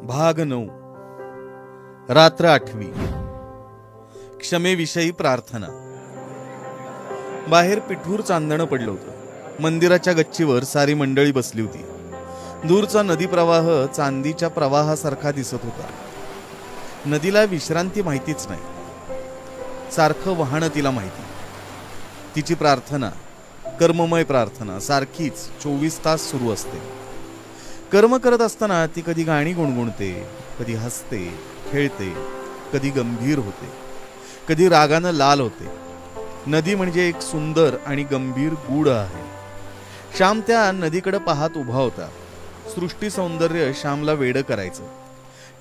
भाग 9 रात्र 8वी क्षमेविषयी प्रार्थना। बाहेर पिठूर चांदणं पडलं होतं। मंदिराच्या गच्चीवर सारी मंडळी बसली होती। दूरचा नदी प्रवाह चांदीच्या प्रवाहासारखा दिसत होता। नदीला विश्रांती माहितीच नाही, सारखं वाहणं तिला माहिती। तिची प्रार्थना, कर्ममय प्रार्थना सारखीच 24 तास सुरू असते। कर्म करत असताना ती कधी गाणी गुणगुणते, कधी हसते, खेळते, कधी गंभीर होते, कधी रागानं लाल होते। नदी म्हणजे एक सुंदर आणि गंभीर गूढ आहे। श्याम त्या नदीकडे पाहत उभा होता। सृष्टी सौंदर्य श्यामला वेडं करायचं।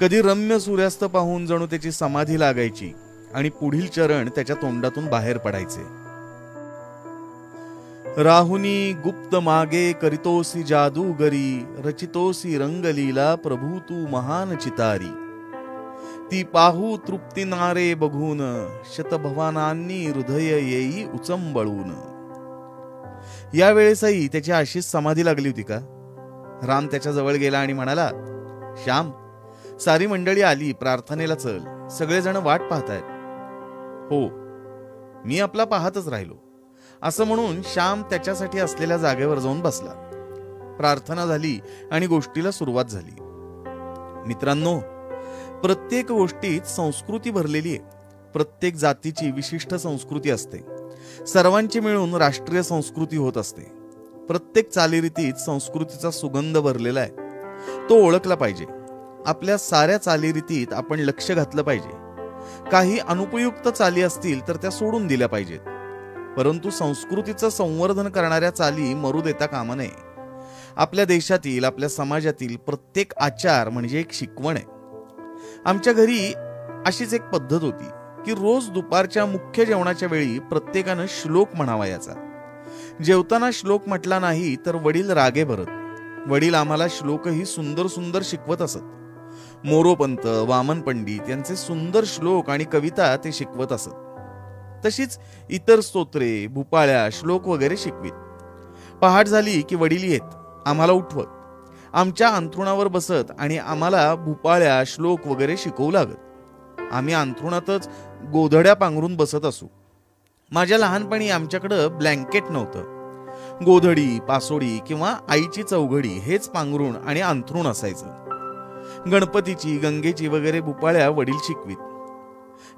कधी रम्य सूर्यास्त पाहून जणू त्याची समाधी लागायची आणि पुढील चरण त्याच्या तोंडातून बाहेर पडायचे। राहुनी गुप्त मागे करितोसी जादूगरी, रचितोसी रंगलीला प्रभू तू महान चितारी। ती पाहू तृप्ती नारे बघून, शतभवानांनी हृदय येई उचंबळून। यावेळेसही त्याची अशीच समाधी लागली होती का? राम त्याच्या जवळ गेला आणि म्हणाला, श्याम, सारी मंडळी आली, प्रार्थनेला चल, सगळेजण वाट पाहतायत। हो, मी आपला पाहतच राहिलो, असं म्हणून श्याम त्याच्यासाठी असलेल्या जागेवर जाऊन बसला। प्रार्थना झाली आणि गोष्टीला सुरुवात झाली। मित्रांनो, प्रत्येक गोष्टीत संस्कृती भरलेली आहे। प्रत्येक जातीची विशिष्ट संस्कृती असते। सर्वांची मिळून राष्ट्रीय संस्कृती होत असते। प्रत्येक चालीरीतीत संस्कृतीचा सुगंध भरलेला आहे, तो ओळखला पाहिजे। आपल्या साऱ्या चालीरीतीत आपण लक्ष घातलं पाहिजे। काही अनुपयुक्त चाली असतील तर त्या सोडून दिल्या पाहिजेत, परंतु संस्कृतीचं संवर्धन करणाऱ्या चाली मरू देता कामा नये। आपल्या देशातील, आपल्या समाजातील प्रत्येक आचार म्हणजे एक शिकवण आहे। आमच्या घरी अशीच एक पद्धत होती की रोज दुपारच्या मुख्य जेवणाच्या वेळी प्रत्येकानं श्लोक म्हणावा याचा। जेवताना श्लोक म्हटला नाही तर वडील रागे भरत। वडील आम्हाला श्लोकही सुंदर सुंदर शिकवत असत। मोरोपंत, वामन पंडित यांचे सुंदर श्लोक आणि कविता ते शिकवत असत। तशीच इतर स्तोत्रे, भूपाळ्या, श्लोक वगैरे शिकवीत। पहाट झाली की वडील येत, आम्हाला उठवत, आमच्या अंथरुणावर बसत आणि आम्हाला भूपाळ्या, श्लोक वगैरे शिकवू लागत। आम्ही अंथरुणातच गोधड्या पांघरून बसत असू। माझ्या लहानपणी आमच्याकडं ब्लँकेट नव्हतं। गोधडी, पासोडी किंवा आईची चौघडी हेच पांघरून आणि अंथरुण असायचं। गणपतीची, गंगेची वगैरे भूपाळ्या वडील शिकवीत।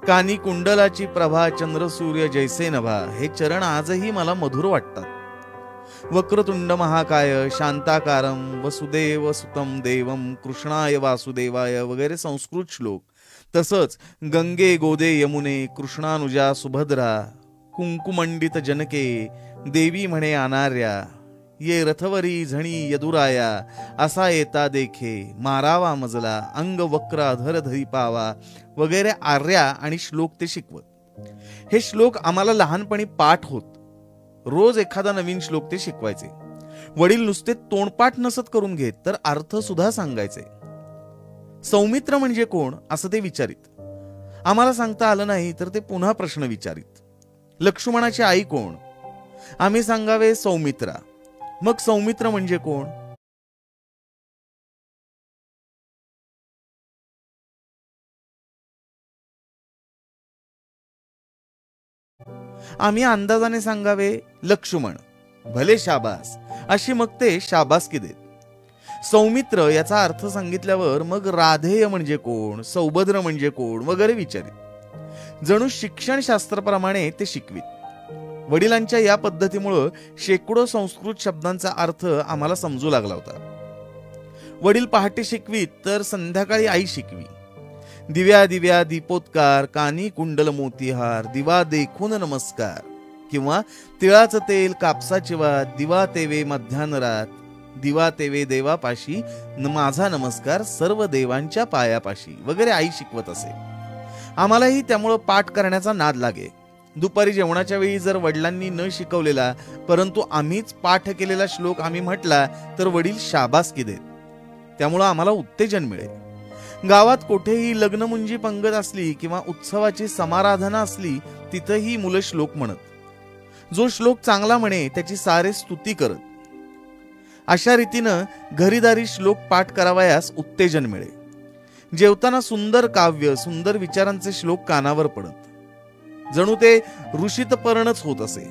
कानी कुंडलाची प्रभा, चंद्र सूर्य जैसे नभा हे चरण आजही मला मधुर वाटतात। वक्रतुंड महाकाय, शांताकारं, वसुदेव सुतं देवं, कृष्णाय वासुदेवाय वगैरे संस्कृत श्लोक। तसंच गंगे गोदे यमुने, कृष्णानुजा सुभद्रा, कुंकुमंडित जनके, देवी म्हणे अनार्या, ये रथवरी झणी यदुराया, असा येता देखे, मारावा मजला, अंग वक्र अधर धरी पावा वगैरे आर्या आणि श्लोक ते शिकवत। हे श्लोक आम्हाला लहानपणी पाठ होत। रोज एखादा नवीन श्लोक ते शिकवायचे। वडील नुसते तोंडपाठ नसत करून घेत, तर अर्थ सुद्धा सांगायचे। सौमित्र म्हणजे कोण असं ते विचारित। आम्हाला सांगता आलं नाही तर ते पुन्हा प्रश्न विचारित। लक्ष्मणाची आई कोण? आम्ही सांगावे सौमित्रा। मग सौमित्र म्हणजे कोण? आम्ही अंदाजाने सांगावे लक्ष्मण। भले शाबास, अशी मग ते शाबासकी देत। सौमित्र याचा अर्थ सांगितल्यावर मग राधेय म्हणजे कोण, सौभद्र म्हणजे कोण वगैरे विचारित। जणू शिक्षण शास्त्राप्रमाणे ते शिकवीत। वडिलांच्या या पद्धतीमुळे शेकडो संस्कृत शब्दांचा अर्थ आम्हाला समजू लागला होता। वडील पहाटे शिकवीत तर संध्याकाळी आई शिकवी। दिव्या दिव्या दीपोत्कार, कानी कुंडल मोतीहार, दिवा देखून नमस्कार, किंवा तिळाचं तेल कापसाची वात, दिवा तेवे मध्यानरात, दिवा तेवे देवापाशी, माझा नमस्कार सर्व देवांच्या पायापाशी वगैरे आई शिकवत असे। आम्हालाही त्यामुळं पाठ करण्याचा नाद लागे। दुपारी जेवणाच्या वेळी जर वडिलांनी न शिकवलेला परंतु आम्हीच पाठ केलेला श्लोक आम्ही म्हटला तर वडील शाबासकी देत। त्यामुळं आम्हाला उत्तेजन मिळे। गावात कुठेही लग्नमुंजी पंगत असली किंवा उत्सवाची समाराधना असली, तिथंही मुलं श्लोक म्हणत। जो श्लोक चांगला म्हणे त्याची सारे स्तुती करत। अशा रीतीनं घरीदारी श्लोक पाठ करावयास उत्तेजन मिळे। जेवताना सुंदर काव्य, सुंदर विचारांचे श्लोक कानावर पडत. जणू ते ऋषितपर्णच होत असे.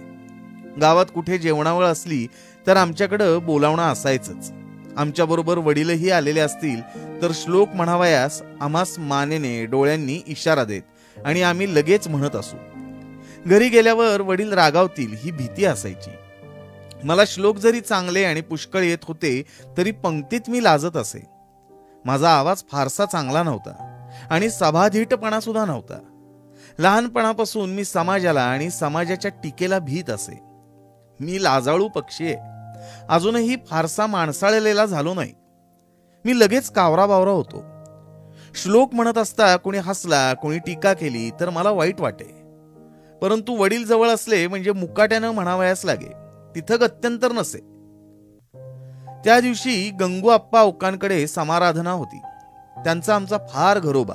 गावात कुठे जेवणावळ असली तर आमच्याकडं बोलावणं असायचंच. आमच्याबरोबर वडीलही आलेले असतील तर श्लोक म्हणावयास आम्हास मानेने, डोळ्यांनी इशारा देत आणि आम्ही लगेच म्हणत असू. घरी गेल्यावर वडील रागावतील ही भीती असायची. मला श्लोक जरी चांगले आणि पुष्कळ येत होते तरी पंक्तीत मी लाजत असे. माझा आवाज फारसा चांगला नव्हता आणि सभाधीटपणा सुद्धा नव्हता. लहानपणापासून मी समाजाला आणि समाजाच्या टीकेला भीत असे. मी लाजाळू पक्षी आहे. अजूनही फारसा माणसाळलेला झालो नाही. मी लगेच कावरा बावरा होतो. श्लोक म्हणत असता कोणी हसला, कोणी टीका केली तर मला वाईट वाटे. परंतु वडील जवळ असले म्हणजे मुकाट्यानं म्हणावयास लागे. तिथं गत्यंतर नसे. त्या दिवशी गंगू आप्पा ओकांकडे समाराधना होती. त्यांचा आमचा फार घरोबा.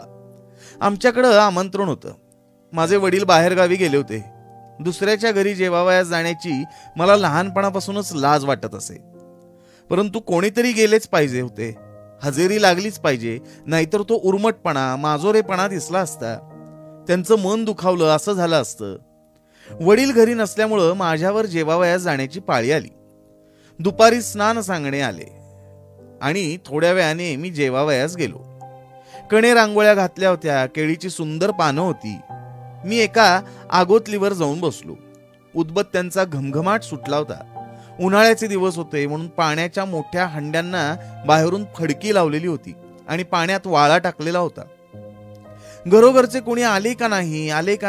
आमच्याकडं आमंत्रण होतं. माझे वडील बाहेरगावी गेले होते. दुसऱ्याच्या घरी जेवावयास जाण्याची मला लहानपणापासूनच लाज वाटत असे. परंतु कोणीतरी गेलेच पाहिजे होते. हजेरी लागलीच पाहिजे, नाहीतर तो उर्मटपणा, माजोरेपणा दिसला असता. त्यांचं मन दुखावलं असं झालं असतं. वडील घरी नसल्यामुळं माझ्यावर जेवावयास जाण्याची पाळी आली. दुपारी स्नान सांगणे आले आणि थोड्या वेळाने मी जेवावयास गेलो. कणे रांगोळ्या घातल्या होत्या. केळीची सुंदर पानं होती. मी एका आगोतलीवर जाऊन बसलो. उदबत्त्यांचा घमघमाट सुटला होता. उन्हाळ्याचे दिवस होते म्हणून पाण्याच्या मोठ्या हंड्यांना बाहेरून फडकी लावलेली होती आणि पाण्यात वाळा टाकलेला होता. घरोघरचे कोणी आले का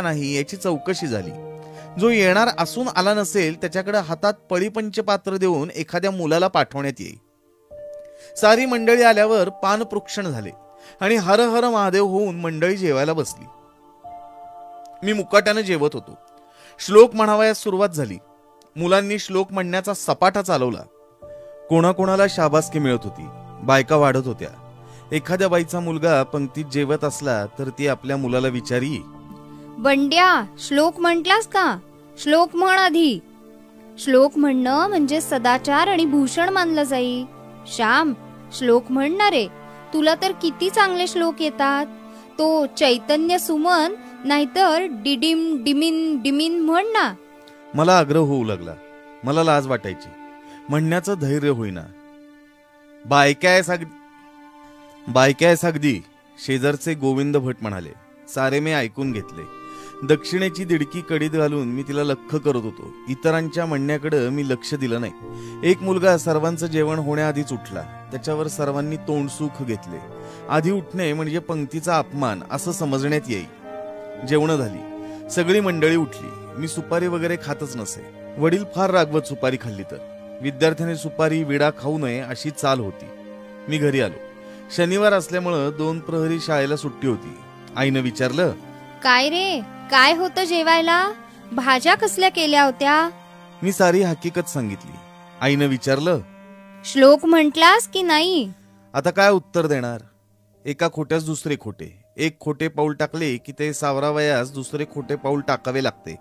नाही याची चौकशी झाली. जो येणार असून आला नसेल त्याच्याकडे हातात पळीपंचपात्र देऊन एखाद्या मुलाला पाठवण्यात येई. सारी मंडळी आल्यावर पानप्रोक्षण झाले आणि हर हर महादेव होऊन मंडळी जेवायला बसली. मी मुकाट्यानं जेवत होतो. श्लोक म्हणावयास सुरुवात झाली. मुलांनी श्लोक म्हणण्याचा सपाटा चालवला. कोणाकोणाला शाबासकी मिळत होती. बायका वाढत होत्या. एखाद्या बाईचा मुलगा पंक्तीत जेवत असला तर ती आपल्या मुलाला विचारी, बंड्या, श्लोक म्हटलास का? श्लोक म्हण आधी. श्लोक म्हणणं म्हणजे सदाचार आणि भूषण मानलं जाई. श्याम, श्लोक म्हणणारे, तुला तर किती चांगले श्लोक येतात. तो चैतन्य सुमन नाहीतर डिडिम डिमिन डिमिन म्हण ना. मला आग्रह होऊ लागला. मला लाज वाटायची. म्हणण्याचं धैर्य होईना. बायकायस अगदी, शेजारचे गोविंद भट म्हणाले. सारे मी ऐकून घेतले. दक्षिणेची दिडकी कडीत घालून मी तिला लक्ष करत होतो. इतरांच्या म्हणण्याकडे मी लक्ष दिलं नाही. एक मुलगा सर्वांचं जेवण होण्याआधीच उठला. त्याच्यावर सर्वांनी तोंडसुख घेतले. आधी उठणे म्हणजे पंक्तीचा अपमान असं समजण्यात येई. जेवण झाली. सगळी मंडळी उठली. मी सुपारी वगैरे खातच नसे. वडील फार रागवत सुपारी खाल्ली तर. विद्यार्थ्याने सुपारी विडा खाऊ नये अशी चाल होती. मी घरी आलो. शनिवार असल्यामुळं 2 प्रहरी शाळेला सुट्टी होती. आईनं विचारलं, काय रे, काय होतं जेवायला? भाज्या कसल्या केल्या होत्या? मी सारी हकीकत सांगितली. आईनं विचारलं, श्लोक म्हटलास की नाही? आता काय उत्तर देणार? एका खोट्यास दुसरे खोटे. एक खोटे पाऊल टाकले की ते सावरावयास दुसरे खोटे पाऊल टाकावे लागते.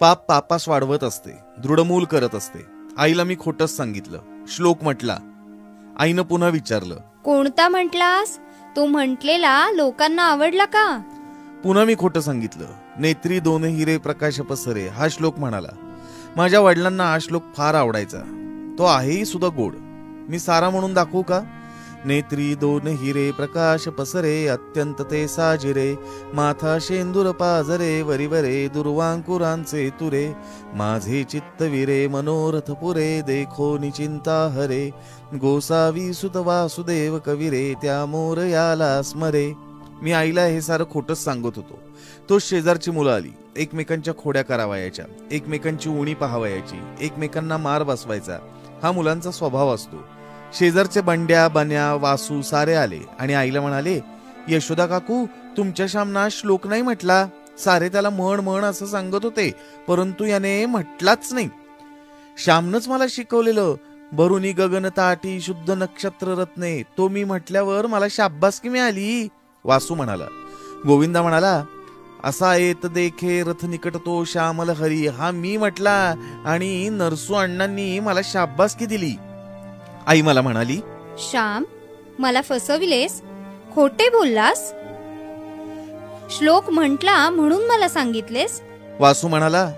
पाप पापास वाढवत असते, दृढमूल करत असते. आईला मी खोटच सांगितलं. श्लोक म्हटला. आईनं पुन्हा विचारलं, कोणता म्हटलास? तो म्हटलेला लोकांना आवडला का? पुन्हा मी खोटं सांगितलं. नेत्री दोन हिरे प्रकाश पसरे हा श्लोक म्हणाला. माझ्या वडिलांना हा श्लोक फार आवडायचा. तो आहेही सुद्धा गोड. मी सारा म्हणून दाखवू का? नेत्री दोन हिरे प्रकाश पसरे अत्यंत ते साजिरे माथा शेंदूर पाजरे वरिवरे दुर्वांकुरांचे तुरे माझे चित्तविरे मनोरथ पुरे देखो निचिंता हरे गोसावी सुत वासुदेव कविरे त्या मोरयाला स्मरे. मी आईला हे सारं खोटंच सांगत होतो. तो शेजारची मुलं आली. एकमेकांच्या खोड्या करावयाच्या, एकमेकांची उणी पाहावयाची, एकमेकांना मार बसवायचा हा मुलांचा स्वभाव असतो. शेजारचे बंड्या, बन्या, वासू सारे आले आणि आईला म्हणाले, यशोदा काकू, तुमच्या श्यामना श्लोक नाही म्हटला. सारे त्याला म्हण म्हण असं सांगत होते, परंतु याने म्हटलाच नाही. श्यामनच मला शिकवलेलं. भरुनी गगन ताटी शुद्ध नक्षत्र रत्ने तो मी म्हटल्यावर मला शाब्बासकी मिळाली. वासू म्हणाला. गोविंदा म्हणाला, असा येत देखे रथ निकट तो श्यामल हरी हा मी म्हटला आणि नरसू अण्णांनी मला शाब्बासकी दिली. आई मला म्हणाली, श्याम, मला फसविलेस. खोटे बोललास? श्लोक म्हटला म्हणून मला सांगितलेस? वासू म्हणाला,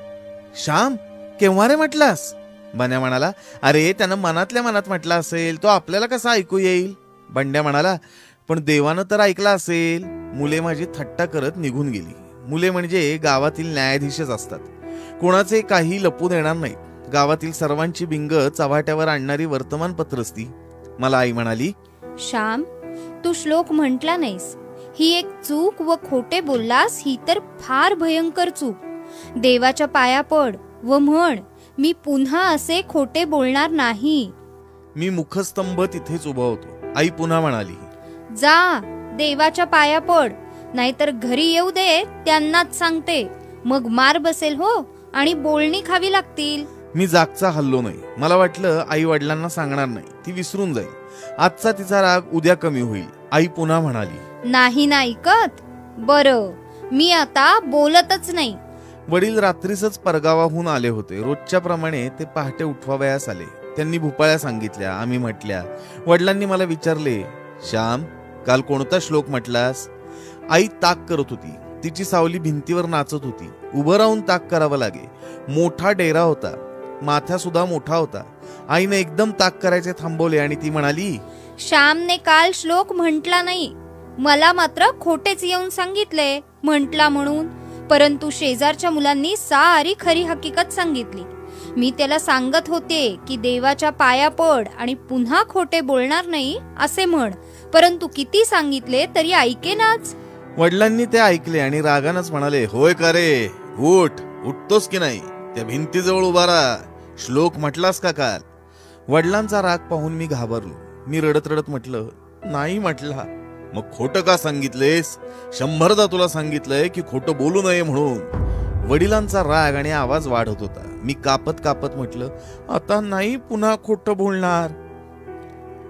श्याम केव्हा रे म्हटलास? बन्या म्हणाला, अरे त्यानं मनातल्या मनात म्हटलं असेल, तो आपल्याला कसा ऐकू येईल? बंड्या म्हणाला, पण देवानं तर ऐकला असेल. मुले माझी थट्टा करत निघून गेली. मुले म्हणजे गावातील न्यायाधीशच असतात. कोणाचे काही लपू देणार नाही. गावातील सर्वांची बिंग चव्हाट्यावर आणणारी वर्तमानपत्रच ती. मला आई म्हणाली, श्याम तू श्लोक म्हटला नाहीस. ही एक चूक व खोटे बोललास ही तर फार भयंकर चूक. देवाच्या पाया पड व म्हण, मी पुन्हा असे खोटे बोलणार नाही. मी मुखस्तंभ तिथेच उभा होतो. आई पुन्हा म्हणाली, जा देवाच्या पाया पड, नाहीतर घरी येऊ दे, त्यांनाच सांगते. मग मार बसेल हो आणि बोलणी खावी लागतील. मी जागचा हल्लो नाही. मला वाटलं आई वडिलांना सांगणार नाही, ती विसरून जाईल. आजचा तिचा राग उद्या कमी होईल. आई पुन्हा म्हणाली, नाही ना ऐकत? बरं, मी आता बोलतच नाही. वडील रात्रीच परगावाहून आले होते. रोजच्या प्रमाणे ते पहाटे उठवावयास आले. त्यांनी भूपाळ्या सांगितल्या, आम्ही म्हटल्या. वडिलांनी मला विचारले, श्याम काल कोणता श्लोक म्हटलास? आई ताक करत होती. तिची सावली भिंतीवर नाचत होती. उभं राहून ताक करावं लागे. मोठा डेरा होता. माथा सुद्धा मोठा होता. आईने एकदम ताक करायचे थांबवले आणि ती म्हणाली, श्यामने काल श्लोक म्हटला नाही. मला मात्र खोटेच येऊन सांगितले म्हटला म्हणून. परंतु शेजारच्या मुलांनी सारी खरी हकीकत सांगितली. मी त्याला सांगत होते की देवाच्या पाया पड आणि पुन्हा खोटे बोलणार नाही असे म्हण, परंतु किती सांगितले तरी ऐकेनाच. वडिलांनी ते ऐकले आणि रागानच म्हणाले, होय का रे, उठतोस की नाही? त्या भिंतीजवळ उभा राहा. श्लोक म्हटलास का काल? वडिलांचा राग पाहून मी घाबरलो. मी रडत रडत म्हटलं, नाही म्हटला. मग खोटं का सांगितलेस? 100दा तुला सांगितलंय की खोटं बोलू नये म्हणून. वडिलांचा राग आणि आवाज वाढत होता. मी कापत कापत म्हटलं, आता नाही पुन्हा खोटं बोलणार.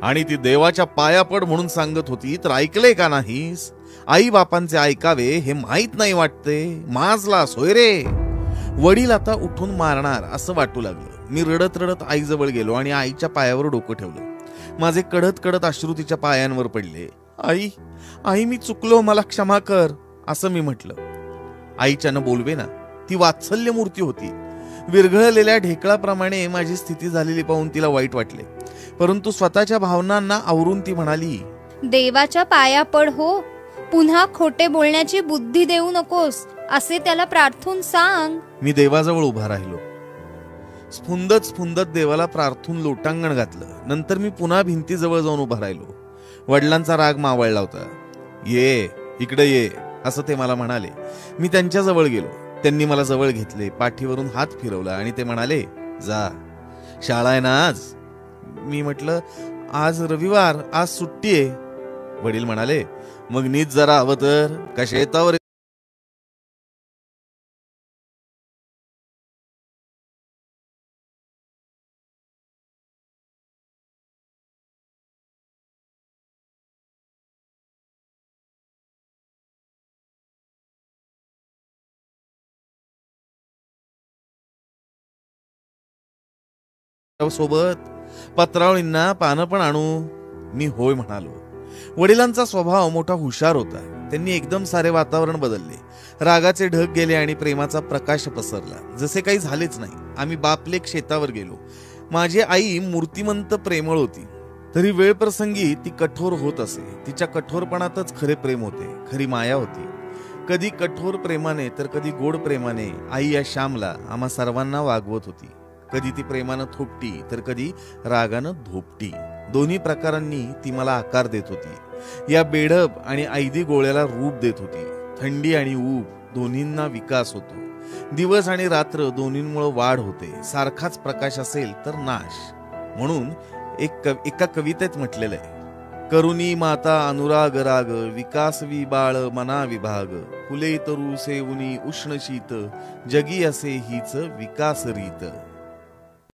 आणि ती देवाच्या पाया पड म्हणून सांगत होती तर ऐकले का नाहीस? आई बापांचे ऐकावे हे माहित नाही वाटते. माजला सोय रे. वडील आता उठून मारणार असं वाटू लागलं. मी रडत रडत आईजवळ गेलो आणि आईच्या पायावर डोकं ठेवलं. माझे कडत कडत अश्रू तिच्या पायांवर पडले. आई आई मी चुकलो, मला क्षमा कर असं मी म्हटलं. आईच्यानं बोलवे ना. ती वात्सल्य मूर्ती होती. विरघळलेल्या ढेकळाप्रमाणे माझी स्थिती झालेली पाहून तिला वाईट वाटले. परंतु स्वतःच्या भावनांना आवरून ती म्हणाली, देवाच्या पाया पड हो, पुन्हा खोटे बोलण्याची बुद्धी देऊ नकोस असे त्याला प्रार्थून सांग. मी देवाजवळ उभा राहिलो. स्फुंदत देवाला प्रार्थून लोटांगण घातलं. नंतर मी पुन्हा भिंतीजवळ जाऊन उभा राहिलो. वडिलांचा राग मावळला होता. ये इकडे ये असं ते मला म्हणाले. मी त्यांच्या जवळ गेलो. त्यांनी मला जवळ घेतले, पाठीवरून हात फिरवला आणि ते म्हणाले, जा शाळा आहे ना आज? मी म्हटलं, आज रविवार, आज सुट्टी आहे. वडील म्हणाले, मग नीट जरा हवं तर का शेतावर? सोबत पत्रावळींना पानं पण आणू? मी होय म्हणालो. वडिलांचा स्वभाव मोठा हुशार होता. त्यांनी एकदम सारे वातावरण बदलले. रागाचे ढग गेले आणि प्रेमाचा प्रकाश पसरला. जसे काही झालेच नाही. आम्ही बापलेक शेतावर गेलो. माझी आई मूर्तिमंत प्रेमळ होती. तरी वेळ प्रसंगी ती कठोर होत असे. तिच्या कठोरपणातच खरे प्रेम होते, खरी माया होती. कधी कठोर प्रेमाने तर कधी गोड प्रेमाने आई या श्यामला आम्हा सर्वांना वागवत होती. कधी ती प्रेमानं थोपटी तर कधी रागानं धोपटी. दोन्ही प्रकारांनी ती मला आकार देत होती. या बेढप आणि ऐदी गोळ्याला रूप देत होती. थंडी आणि ऊब दोन्हींना विकास होतो. दिवस आणि रात्र दोन्हींमुळे वाढ होते. सारखाच प्रकाश असेल तर नाश. म्हणून एका कवितेत म्हटलेलं आहे, करुणी माता अनुराग राग, विकासवी बाळ मना विभाग, फुले तरु सेवुनी उष्ण शीत, जगी असे हीच विकास रीत.